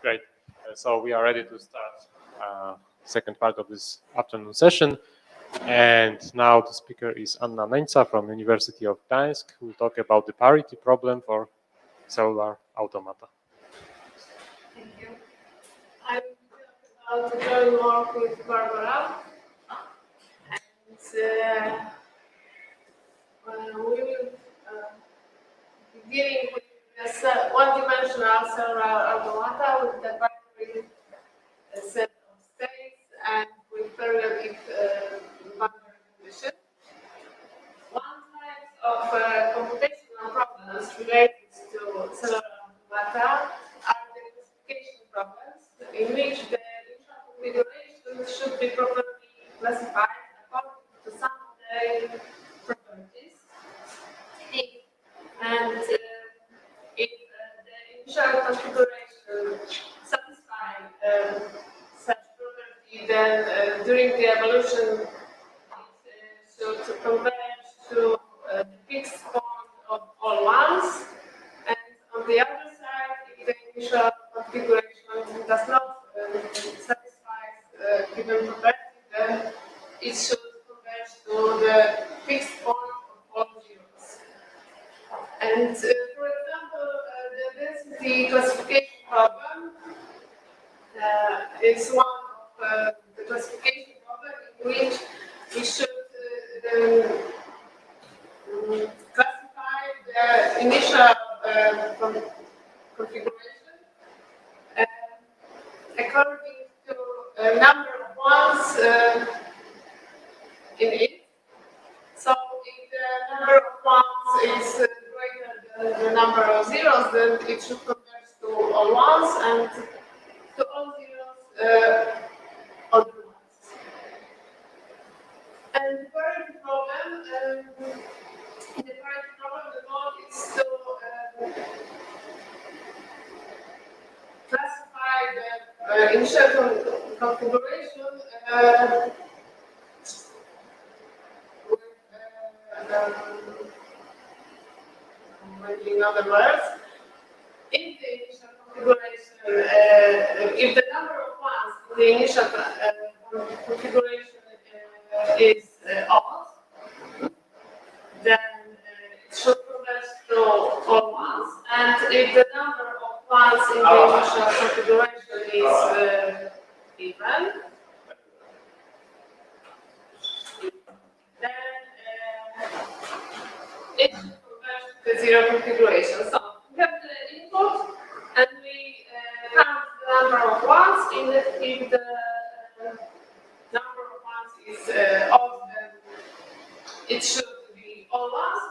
Great. So we are ready to start second part of this afternoon session. And now the speaker is Anna Neńca from University of Gdańsk, who will talk about the parity problem for cellular automata. Thank you. I'm about to join work with Barbara. And we will be dealing with this one-dimensional cellular automata with the binary set of states and with periodic boundary condition. One type of computational problems related to cellular automata are the classification problems, in which the initial configuration should be properly classified according to some of the properties. If the initial configuration satisfies such property, then during the evolution it should converge to the fixed point of all ones. And on the other side, if the initial configuration does not satisfy given property, then it should converge to the fixed point of all zeros. And for example, the density classification problem is one of the classification problems in which we should classify the initial configuration according to a number of ones in it. So if the number of ones is greater than the number of zeros, then it should converge to all ones, and to all zeros other ones. And the parity problem, in the parity problem, the goal is to classify the initial configuration in other words, if the initial configuration, if the number of ones in the initial configuration is odd, then it should converge to all ones. And if the number of ones in the initial configuration is even, then it should converge to the zero configuration. So we have the input and we count the number of ones. If the number of ones is odd, then it should be all ones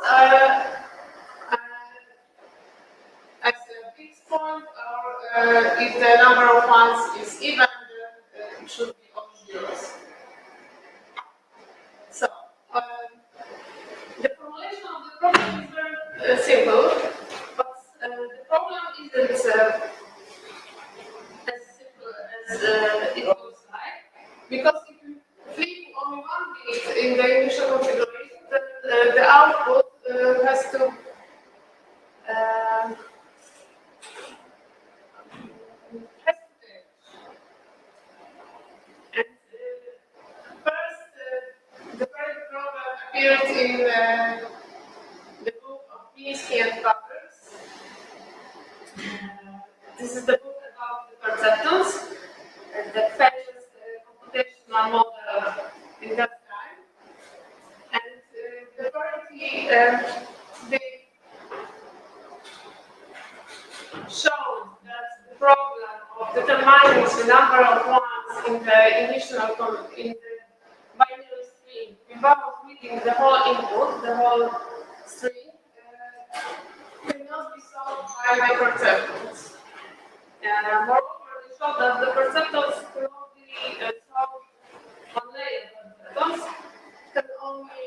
as a fixed point, or if the number of ones is even, then it should be all zeros. So the formulation of the problem is very simple, but the problem isn't as simple as it looks like, because if you flip only one bit in the initial configuration, then the output has to change. And first, the parity problem appeared in the book of Minsky and Butters. This is the book about the perceptors that fetches the computational model in that time. And the parity they showed that the problem of determining the number of ones in the initial in the binary string without reading the whole input, the whole string, cannot be solved by the perceptors. Moreover, they showed that the perceptors cannot be solved on layer perceptors, can only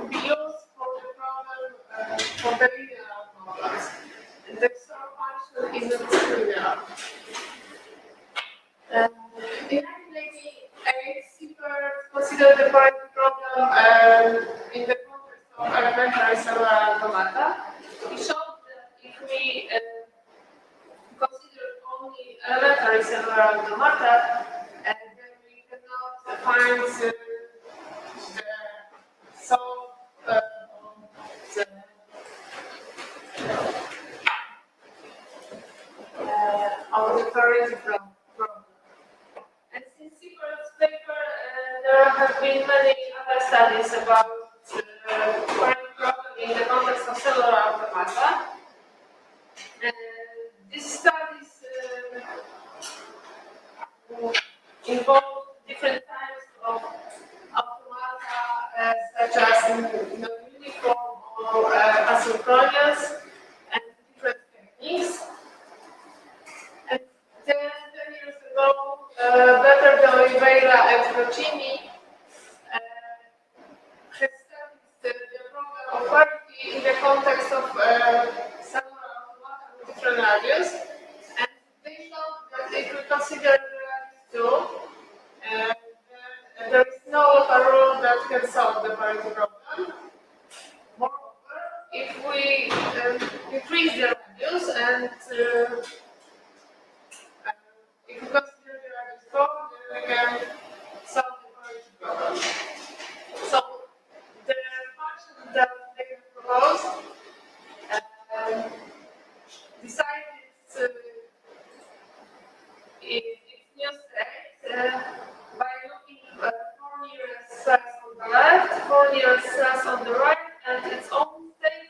be used for the problem for the linear problems. The XOR function isn't linear. In 1988, Siebert considered the parity problem in the context of elementary cellular automata. He showed that if we consider automata, and then we cannot find the solve of the parity problem. And since Siebert's paper, there have been many other studies about parity problem in the context of cellular automata. These studies involve different types of automata, such as non-uniform or asynchronous, and different techniques. And 10 years ago, Better Oliveira and Roccini has studied the problem of parity in the context of cellular automata with different values, and they showed that if we consider the values 2, there is no local rule that can solve the parity problem. Moreover, if we increase the values and if we consider the values 4, then we can solve the parity problem. So the function that they proposed decided its new state by looking at 4 nearest cells on the left, 4 nearest cells on the right, and its own state,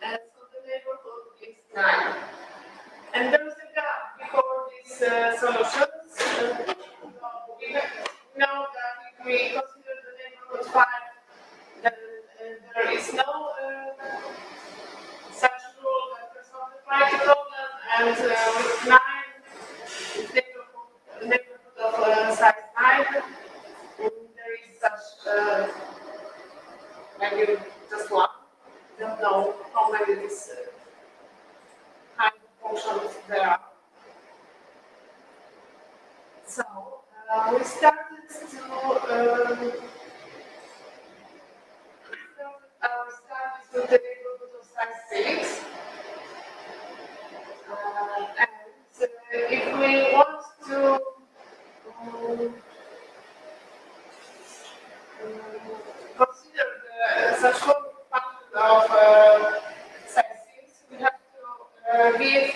so the neighborhood is 9. And there is a gap before these solutions. We know that if we consider the neighborhood 5, then there is no such rule that can solve the parity problem, and with 9, neighborhood of size 9, there is such maybe just one. I don't know how many this kind of functions there are. So we started our studies with the neighborhood of size 6. And if we want to consider such function of size 6, we have to give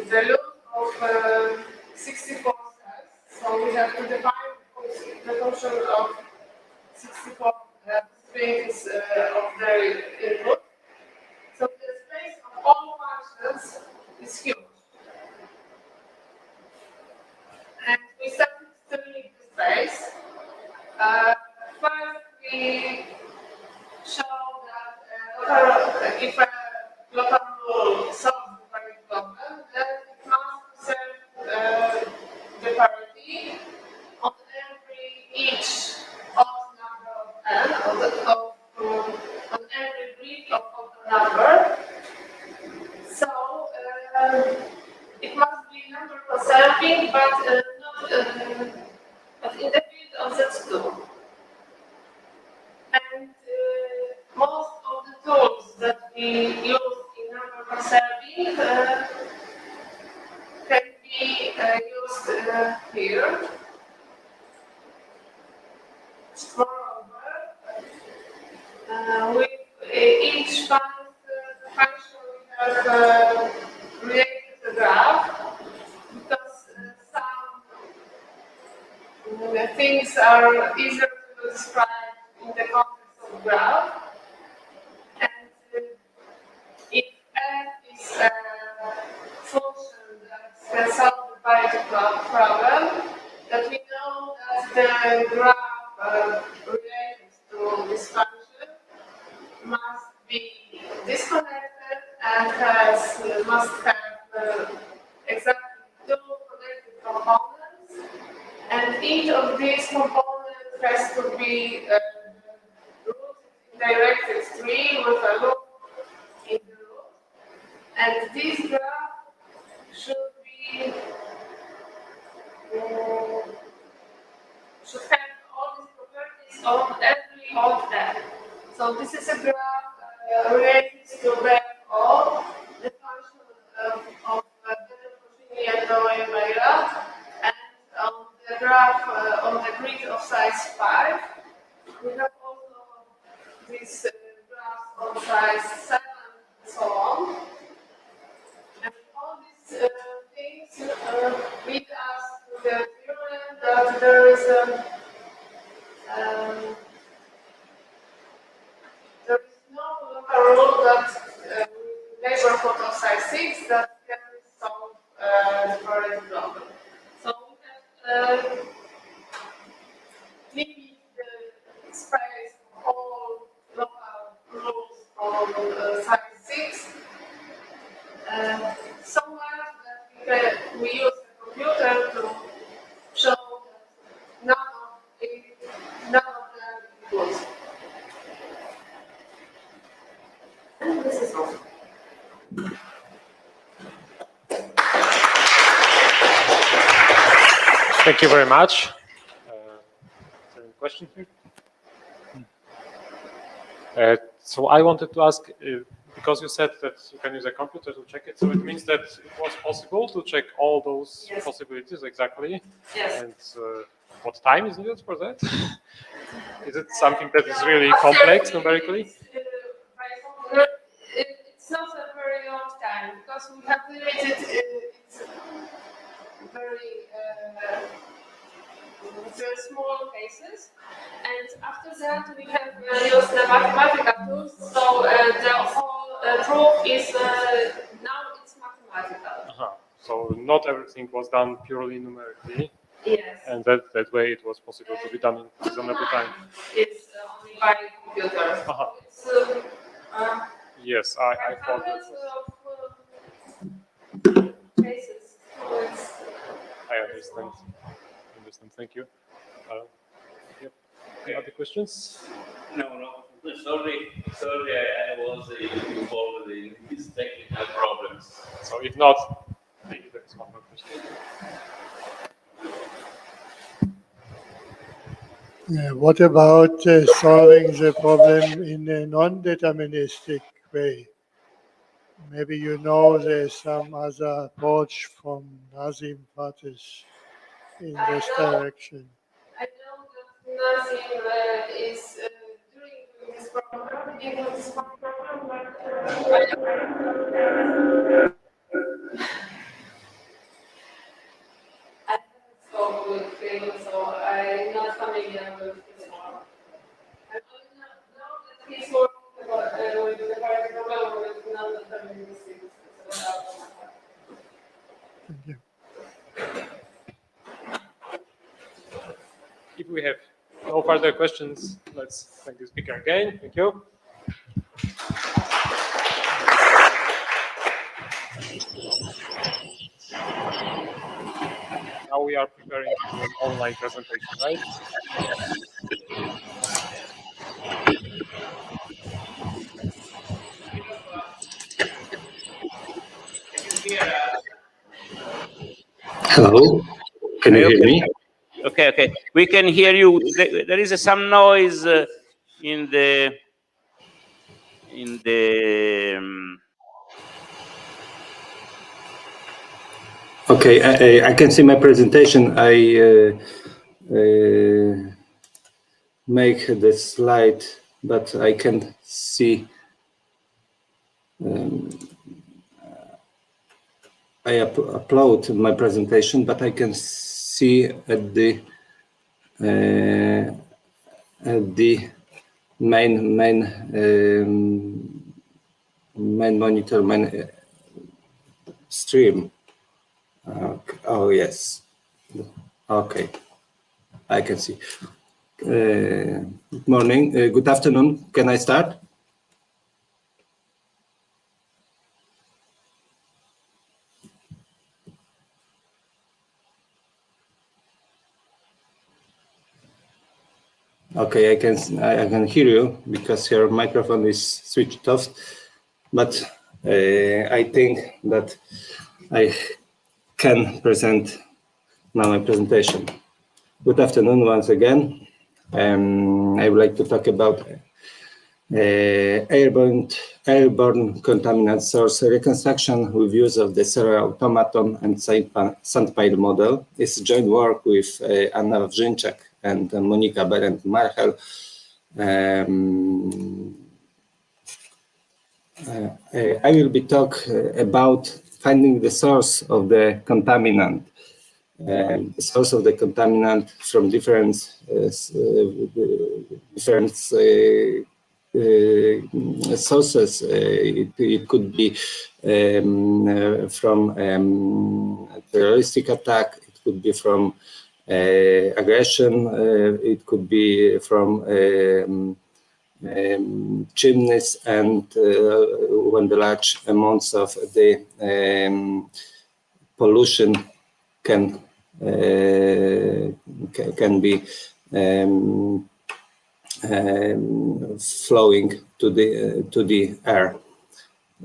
the loop of 64 cells. So we have to define the function of 64 strings of the input. So the space of all functions is huge. And we started studying the space. First, we show that if a local rule solves the parity problem, then it must serve the parity on each odd number of n, on every grid of odd number. So it must be number conserving, but in the field of Z2. And most of the tools that we use in number conserving can be used here. Moreover, with each function we have related a graph, because some things are easier to describe in the context of graph. And if f is a function that can solve the parity problem, that we know that the graph related to this function must be disconnected and must have exactly 2 connected components, and each of these components has to be rooted in directed tree with a loop in the root, and this graph should have all these properties on every odd end. So this is a graph related to BFO, the function of Roccini and Oliveira. have on the grid of size 5. We have also these graphs on size 7 and so on. And all these things lead us to the theorem that there is no local rule that neighborhood of size 6 that can solve the priority problem. So we have limit the space of all local rules from size 6 so much that we use a computer to show that none of them equals. And this is all. Thank you very much. Is there any question here? So I wanted to ask, because you said that you can use a computer to check it, so it means that it was possible to check all those Yes. possibilities exactly? Yes. And what time is needed for that? Is it something that is really complex numerically? It's not a very long time because we have limited it's very small cases, and after that we have used the mathematical tools. So the whole proof is now it's mathematical. So not everything was done purely numerically. Yes. And that way it was possible to be done in reasonable time. It's only by computer. It's, yes, I thought that. Cases. So it's, I understand. Thank you. Yep. Any other questions? No. Sorry, I was involved in these technical problems. So if not, maybe there is one more question. What about solving the problem in a non-deterministic way? Maybe you know there's some other approach from Nazim Fatis in this direction. I know that Nazim is doing this program, I haven't spoken with him, so I'm not familiar with his work. I only know that he's working with the party program with non-deterministic. Thank you. If we have no further questions, let's thank the speaker again. Thank you. Now we are preparing for an online presentation, right? Hello, can you hear me? Okay. We can hear you. There is some noise in the. Okay, I can see my presentation. I make the slide, but I can't see. I upload my presentation, but I can see at the main monitor, main stream. Oh yes. Okay, I can see. Good morning. Good afternoon. Can I start? Okay, I can hear you because your microphone is switched off, but I think that I can present now my presentation. Good afternoon once again. I would like to talk about airborne contaminant source reconstruction with use of the serial automaton and sand pile model is joint work with Anna Wrzynczak and Monika Berendt-Marchel. I will be talk about finding the source of the contaminant. The source of the contaminant from different sources. It could be from terroristic attack. It could be from aggression. It could be from chimneys, and when the large amounts of the pollution can be flowing to the air.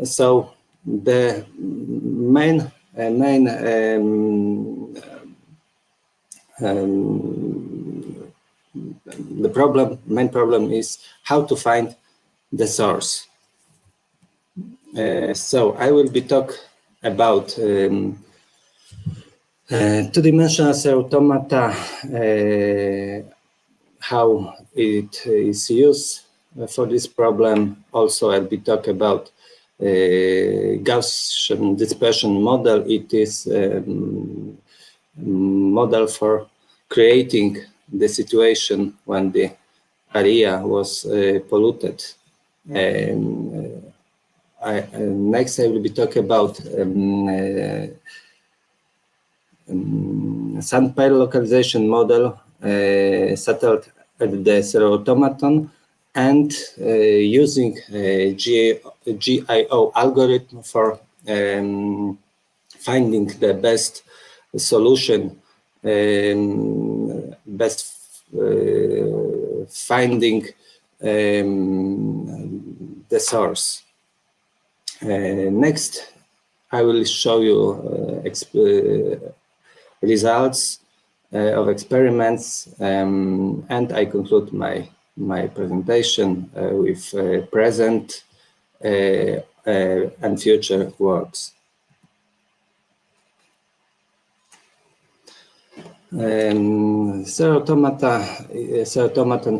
So the main problem is how to find the source. So I will be talk about two-dimensional automata, how it is used for this problem. Also, I'll be talk about Gaussian dispersion model. It is model for creating the situation when the area was polluted. Next, I will be talking about sand pile localization model settled at the serial automaton, and using GIO algorithm for finding the best solution, finding the source. Next, I will show you results of experiments, and I conclude my presentation with present and future works. Serial automaton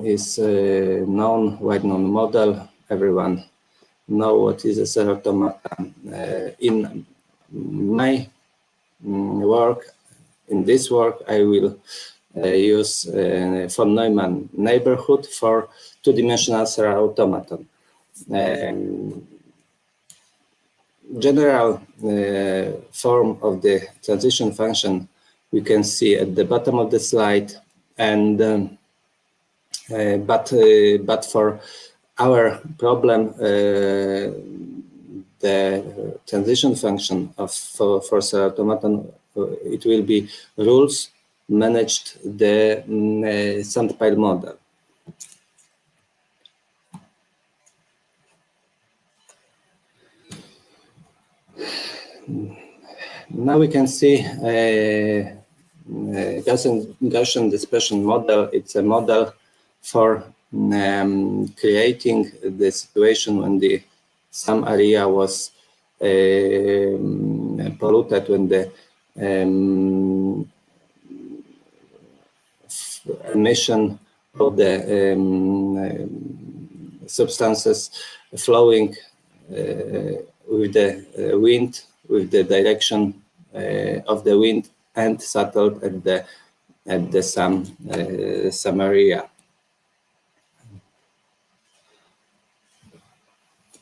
is a wide-known model. Everyone know what is a serial automaton. In my work, in this work, I will use von Neumann neighborhood for two-dimensional serial automaton. General form of the transition function we can see at the bottom of the slide, and but for our problem, the transition function for serial automaton, it will be rules managed the sand pile model. Now we can see Gaussian dispersion model. It's a model for creating the situation when some area was polluted, when the emission of the substances flowing with the wind, with the direction of the wind, and settled at the some area.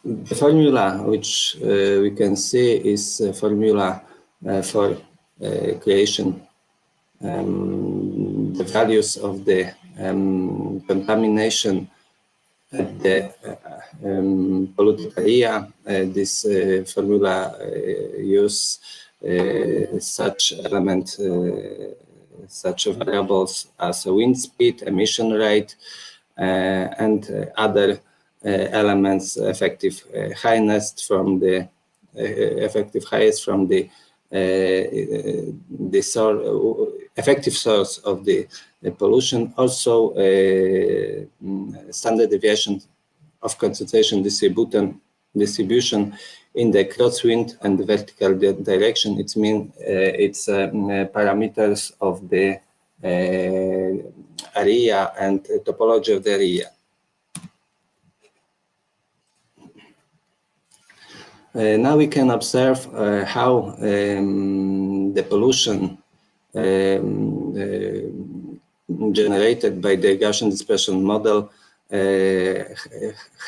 The formula which we can see is a formula for creation the values of the contamination at the polluted area. This formula use such element, such variables as wind speed, emission rate, and other elements, effective highest from the effective source of the pollution. Also, standard deviation of concentration distribution in the crosswind and the vertical direction. It means it's parameters of the area and topology of the area. Now we can observe how the pollution generated by the Gaussian dispersion model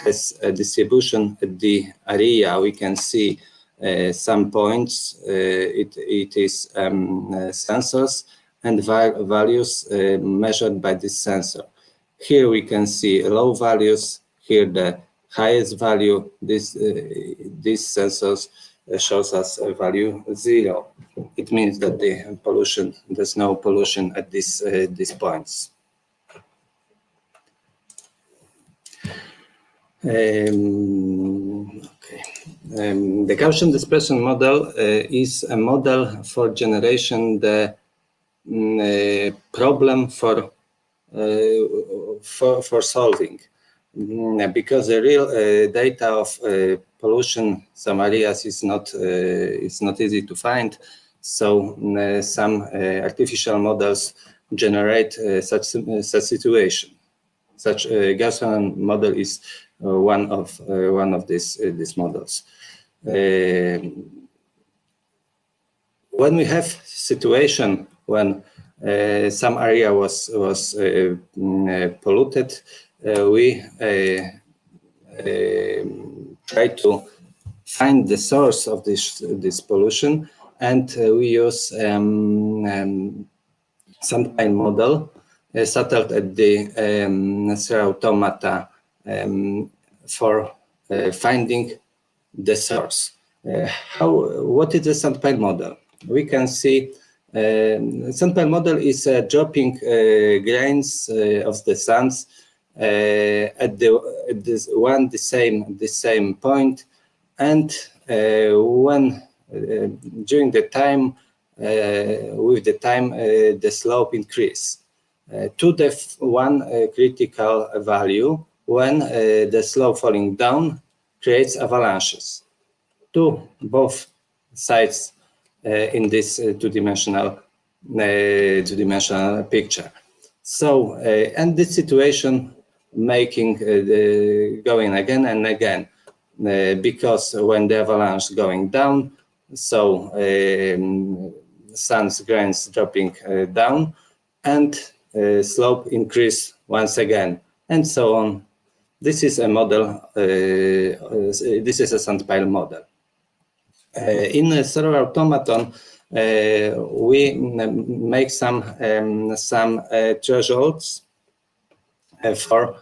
has a distribution at the area. We can see some points. It is sensors and values measured by this sensor. Here we can see low values. Here the highest value. These sensors shows us a value 0. It means that the pollution, there's no pollution at these points. The Gaussian dispersion model is a model for generation the problem for solving. Because the real data of pollution, some areas is not easy to find. So some artificial models generate such situation. Such a Gaussian model is one of these models. When we have situation when some area was polluted, we try to find the source of this pollution, and we use sandpile model settled at the Serra automata for finding the source. What is the sandpile model? We can see sandpile model is dropping grains of the sands at the same point, and when during the time with the time the slope increase to the one critical value when the slope falling down creates avalanches to both sides in this two-dimensional picture. So and this situation making going again and again because when the avalanche going down, so sand's grains dropping down and slope increase once again, and so on. This is a model. This is a sandpile model. In a Serra automaton, we make some thresholds for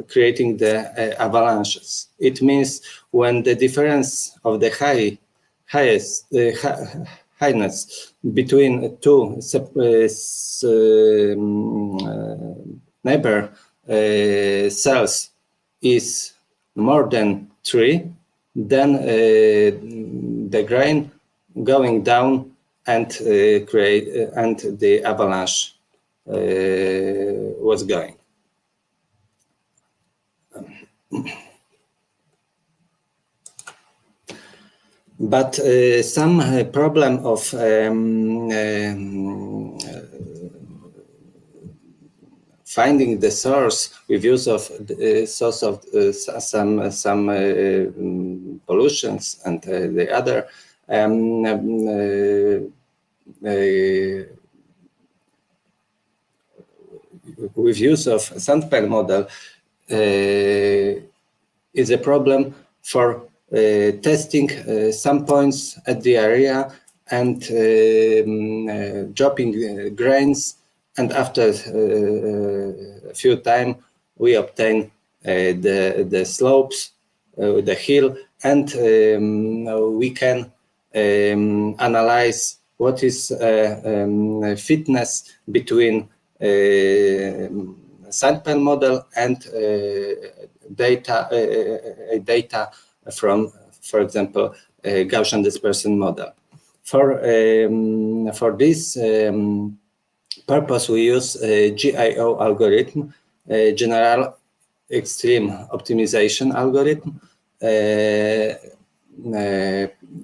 creating the avalanches. It means when the difference of the highness between two neighbor cells is more than 3, then the grain going down and and the avalanche was going. But some problem of finding the source with use of the source of some pollutions and the other with use of sandpile model is a problem for testing some points at the area and dropping grains, and after a few time we obtain the slopes, the hill, and we can analyze what is fitness between sandpile model and data from, for example, Gaussian dispersion model. For this purpose, we use a GIO algorithm, General extreme optimization algorithm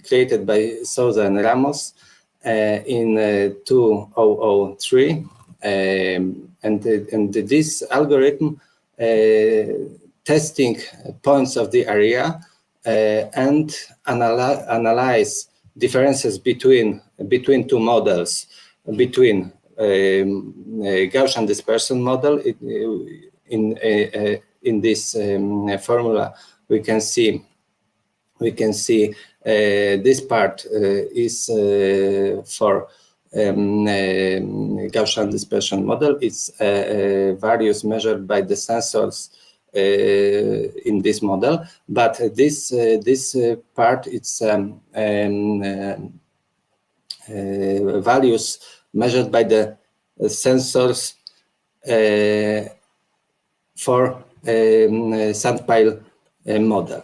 created by Souza and Ramos in 2003. And this algorithm testing points of the area and analyze differences between two models, between Gaussian dispersion model. In this formula, we can see this part is for Gaussian dispersion model. It's values measured by the sensors in this model, but this part, it's values measured by the sensors for sand pile model.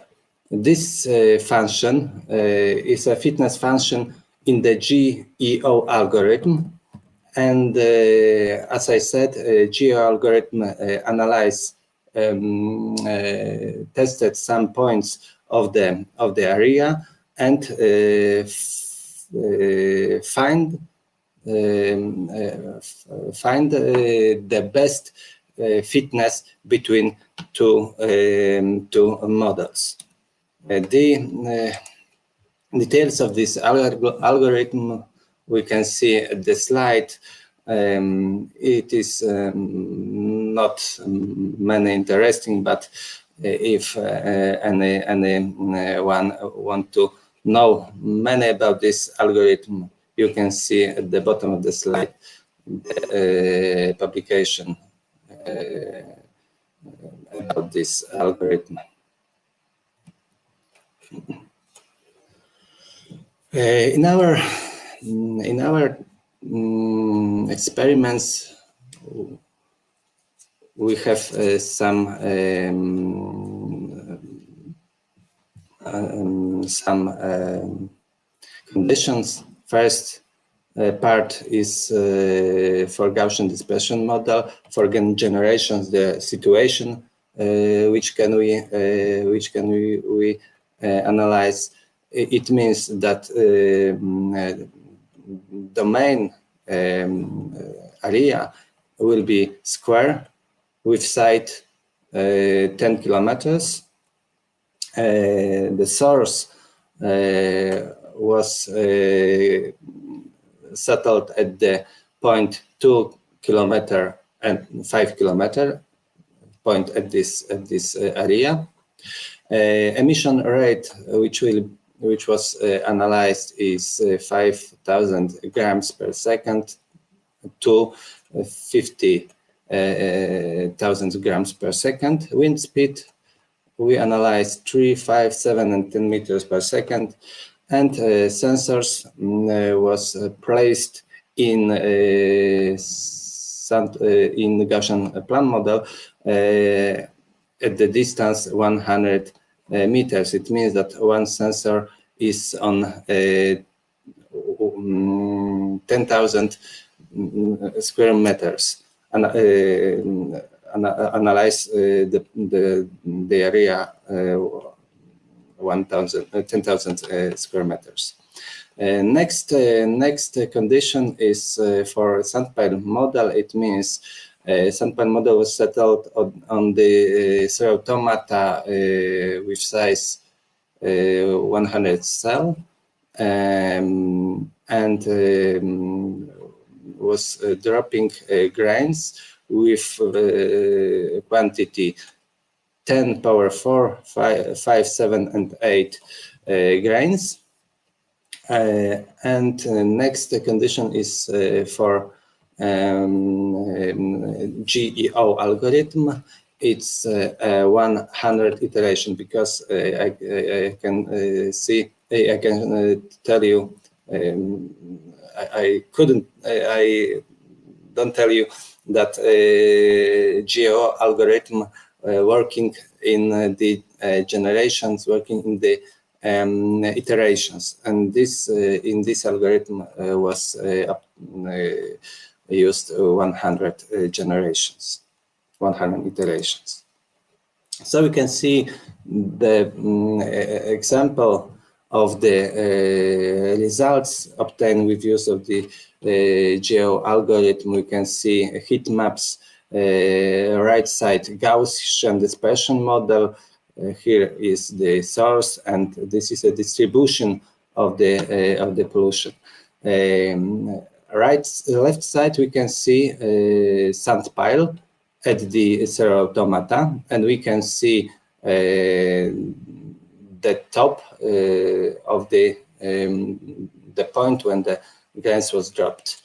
This function is a fitness function in the GEO algorithm, and as I said, GEO algorithm tested some points of the area and find the best fitness between two models. The details of this algorithm we can see at the slide. It is not many interesting, but if anyone want to know many about this algorithm, you can see at the bottom of the slide the publication about this algorithm. In our experiments, we have some conditions. First part is for Gaussian dispersion model. For generations, the situation which can we analyze. It means that domain area will be square with side 10 kilometers. The source was settled at the point 2 kilometer and 5 kilometer point at this area. Emission rate, which was analyzed, is 5,000 grams per second to 50,000 grams per second. Wind speed, we analyzed 3, 5, 7, and 10 meters per second. And sensors was placed in Gaussian plan model at the distance 100 meters. It means that one sensor is on 10,000 square meters, and analyze the area 10,000 square meters. Next condition is for sand pile model. It means sand pile model was settled on the soil automata with size 100 cell, and was dropping grains with quantity 10 power 4, 5, 7, and 8 grains. And next condition is for GEO algorithm. It's 100 iteration, because I can tell you, I don't tell you that GEO algorithm working in the generations, working in the iterations, and this in this algorithm was used 100 generations, 100 iterations. So we can see the example of the results obtained with use of the GEO algorithm. We can see heat maps, right side Gaussian dispersion model. Here is the source, and this is a distribution of the pollution. Left side we can see sand pile at the Zero Automata, and we can see the top of the point when the gas was dropped.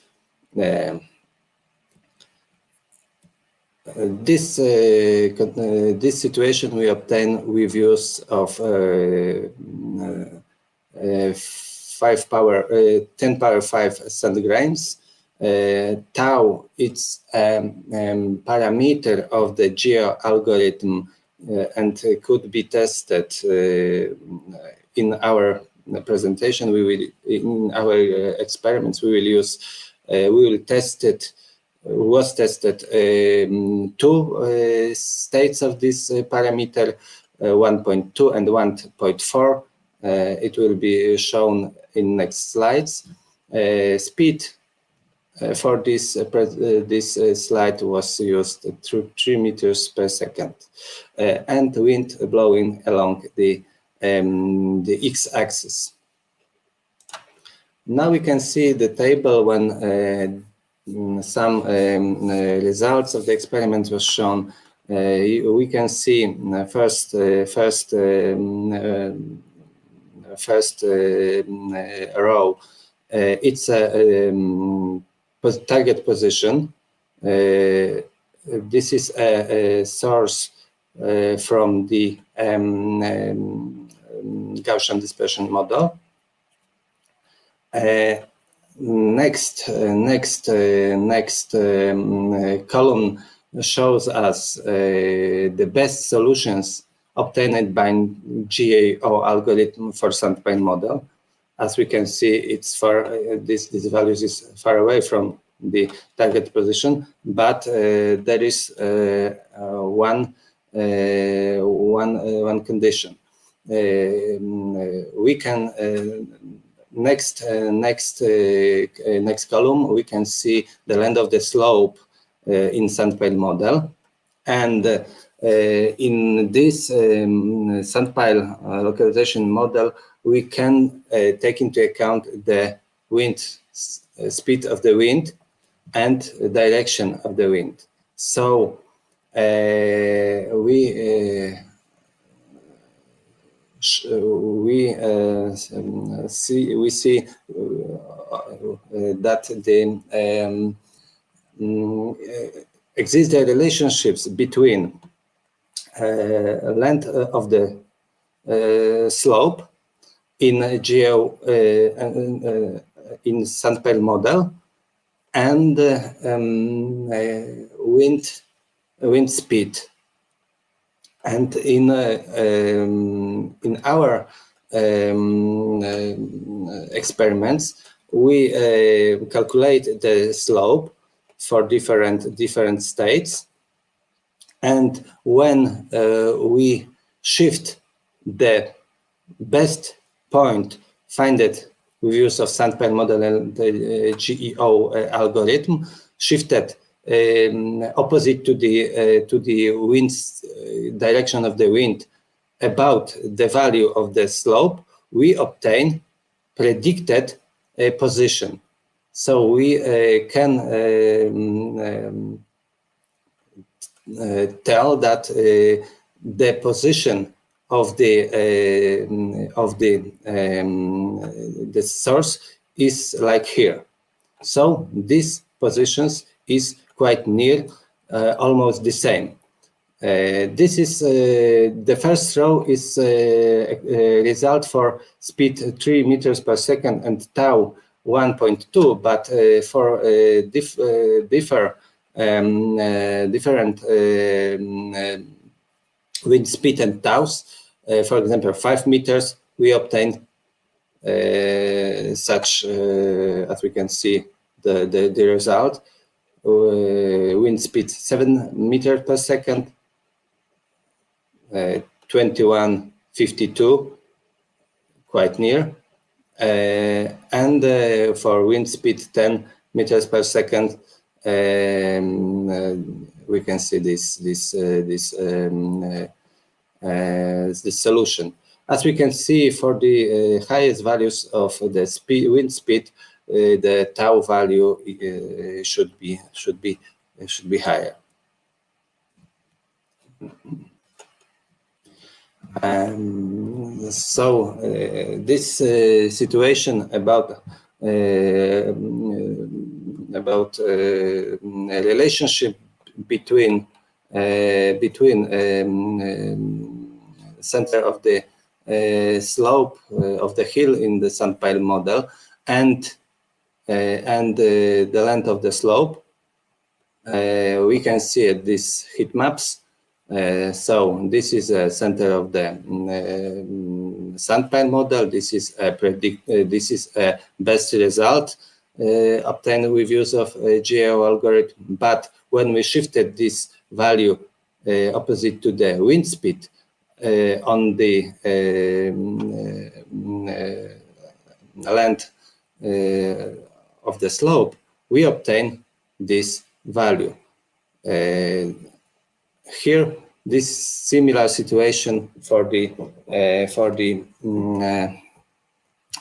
This situation we obtain with use of 10 power 5 centigrams. Tau, it's parameter of the GEO algorithm and could be tested in our presentation. In our experiments, we will test it. Was tested two states of this parameter, 1.2 and 1.4. It will be shown in next slides. Speed for this slide was used through 3 meters per second, and wind blowing along the x-axis. Now we can see the table when some results of the experiment was shown. We can see first row. It's a target position. This is a source from the Gaussian dispersion model. Next column shows us the best solutions obtained by GEO algorithm for sand pile model. As we can see, it's far. This values is far away from the target position, but there is one condition. We can next column, we can see the length of the slope in sand pile model, and in this sand pile localization model, we can take into account the wind speed of the wind and direction of the wind. So we see that the exist the relationships between length of the slope in GEO in sand pile model and wind speed. And in our experiments, we calculate the slope for different states, and when we shift the best point find it with use of sand pile model and the GEO algorithm, shifted opposite to the wind direction of the wind about the value of the slope, we obtain predicted position. So we can tell that the position of the source is like here. So these positions is quite near, almost the same. This is the first row is a result for speed 3 meters per second and tau 1.2, but for different wind speed and taus, for example 5 meters, we obtain such as we can see the result. Wind speed 7 meters per second, 2152, quite near, and for wind speed 10 meters per second, we can see this solution. As we can see, for the highest values of the wind speed, the tau value should be higher. So this situation about a relationship between center of the slope of the hill in the sand pile model and the length of the slope, we can see at these heat maps. So this is a center of the sand pile model. This is a best result obtained with use of a GGI algorithm. But when we shifted this value opposite to the wind speed on the length of the slope, we obtain this value. Here, this similar situation for the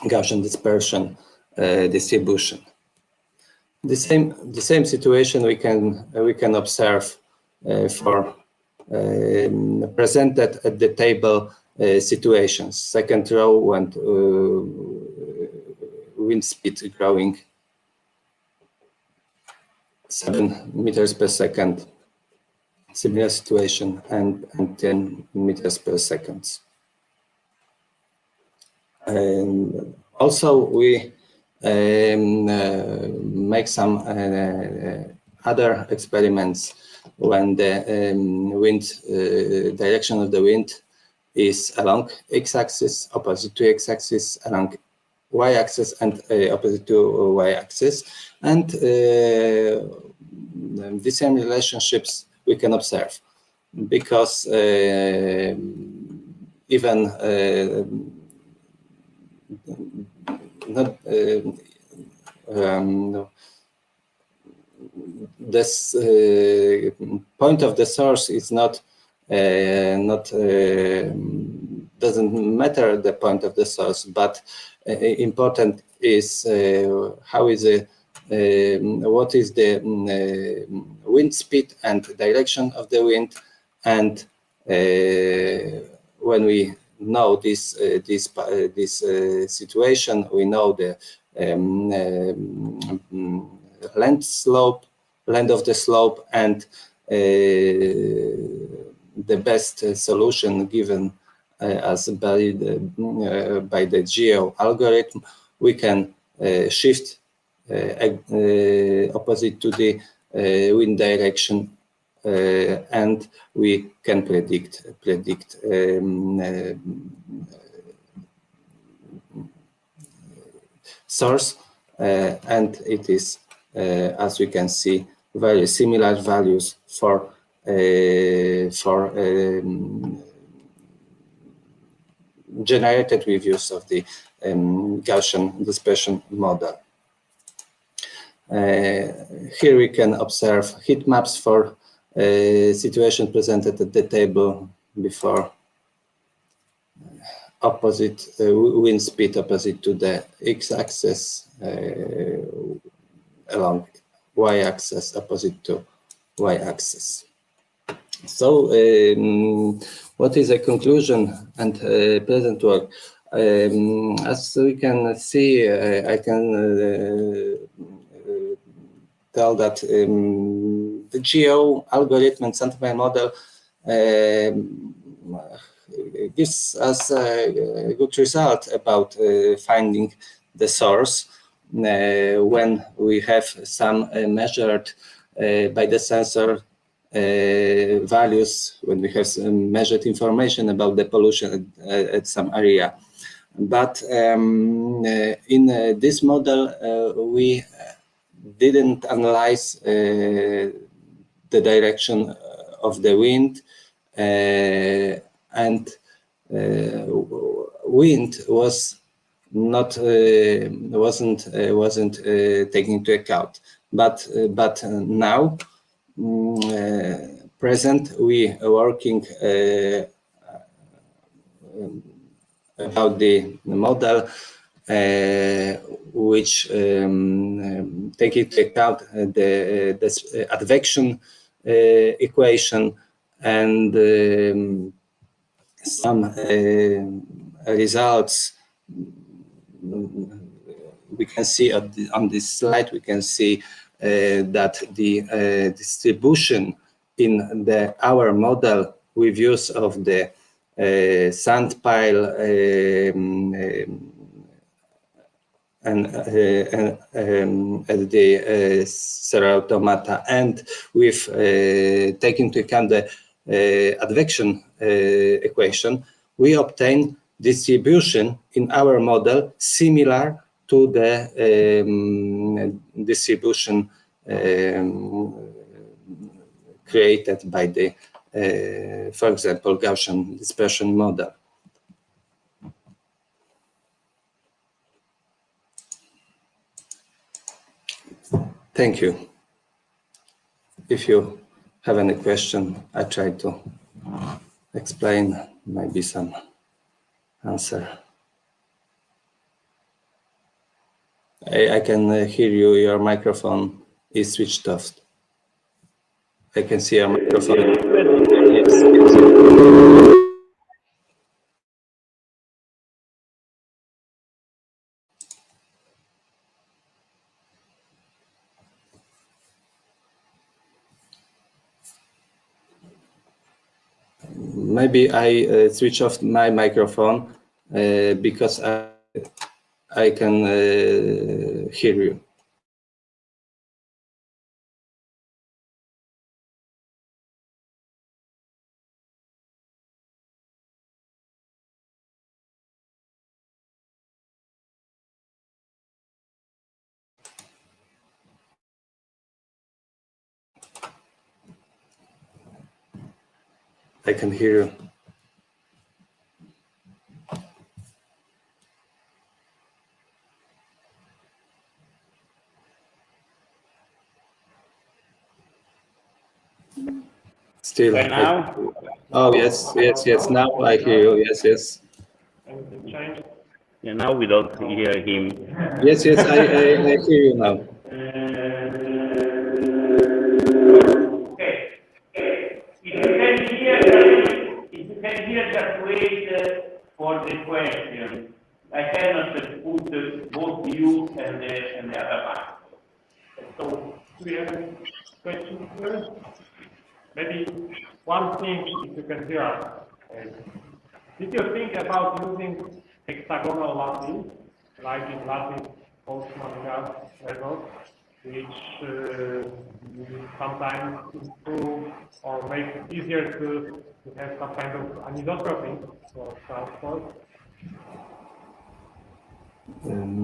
Gaussian dispersion distribution. The same situation we can observe for presented at the table situations. Second row when wind speed growing 7 meters per second. Similar situation and 10 meters per second. And also we make some other experiments when the direction of the wind is along x-axis, opposite to x-axis, along y-axis, and opposite to y-axis, and the same relationships we can observe, because even this point of the source is doesn't matter the point of the source, but important is how is it. What is the wind speed and direction of the wind, and when we know this situation, we know the length of the slope, and the best solution given as by the GGI algorithm, we can shift opposite to the wind direction, and we can predict source, and it is, as we can see, very similar values for generated with use of the Gaussian dispersion model. Here we can observe heat maps for situation presented at the table before. Opposite wind speed opposite to the x-axis, along y-axis opposite to y-axis. So what is a conclusion and present work? As we can see, I can tell that the GGI algorithm and sand pile model gives us a good result about finding the source when we have some measured by the sensor values, when we have some measured information about the pollution at some area. But in this model, we didn't analyze the direction of the wind and wind wasn't taken into account. But now present we are working about the model which take into account the advection equation and some results we can see on this slide. We can see that the distribution in our model with use of the sand pile and at the Serra automata, and with taking into account the advection equation, we obtain distribution in our model similar to the distribution created by the, for example, Gaussian dispersion model. Thank you. If you have any question, I try to explain, maybe some answer. I can hear you, your microphone is switched off. I can see your microphone. Yes. Maybe I switch off my microphone because I can hear you. I can hear you. Still. Now? Oh, yes. Now I hear you. Yes. Yeah, now we don't hear him. Yes, I hear you now. Okay. If you can hear, just wait for the question. I cannot put both you and the other one. So, do we have any questions here? Maybe one thing, if you can hear us. Did you think about using hexagonal lattice, like in lattice Boltzmann method, which sometimes improve or make it easier to have some kind of anisotropy for transport?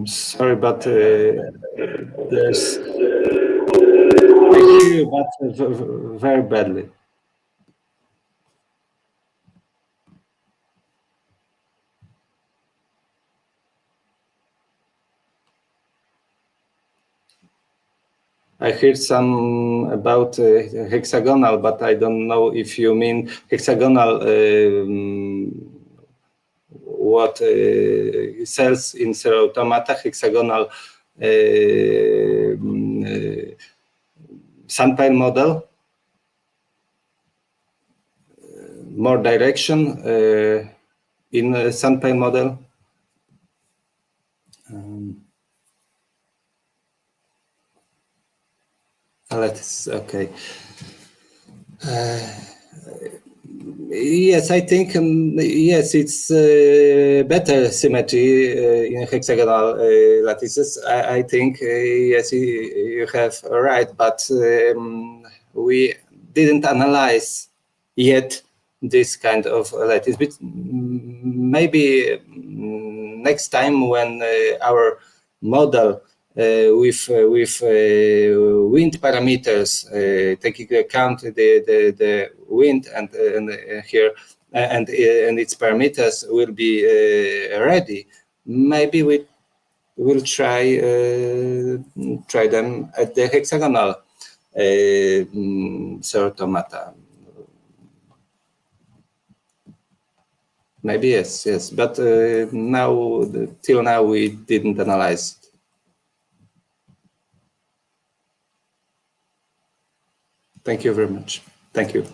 Sorry, but there's. I hear you, but very badly. I heard some about hexagonal, but I don't know if you mean hexagonal. What cells in Serra automata, hexagonal sand pile model, more direction in sand pile model. Let's okay. Yes, I think yes, it's better symmetry in hexagonal lattices. I think yes, you have right, but we didn't analyze yet this kind of lattice. But maybe next time when our model with wind parameters, taking into account the wind and here and its parameters will be ready, maybe we will try them at the hexagonal automata. Maybe yes, but till now we didn't analyze. Thank you very much. Thank you.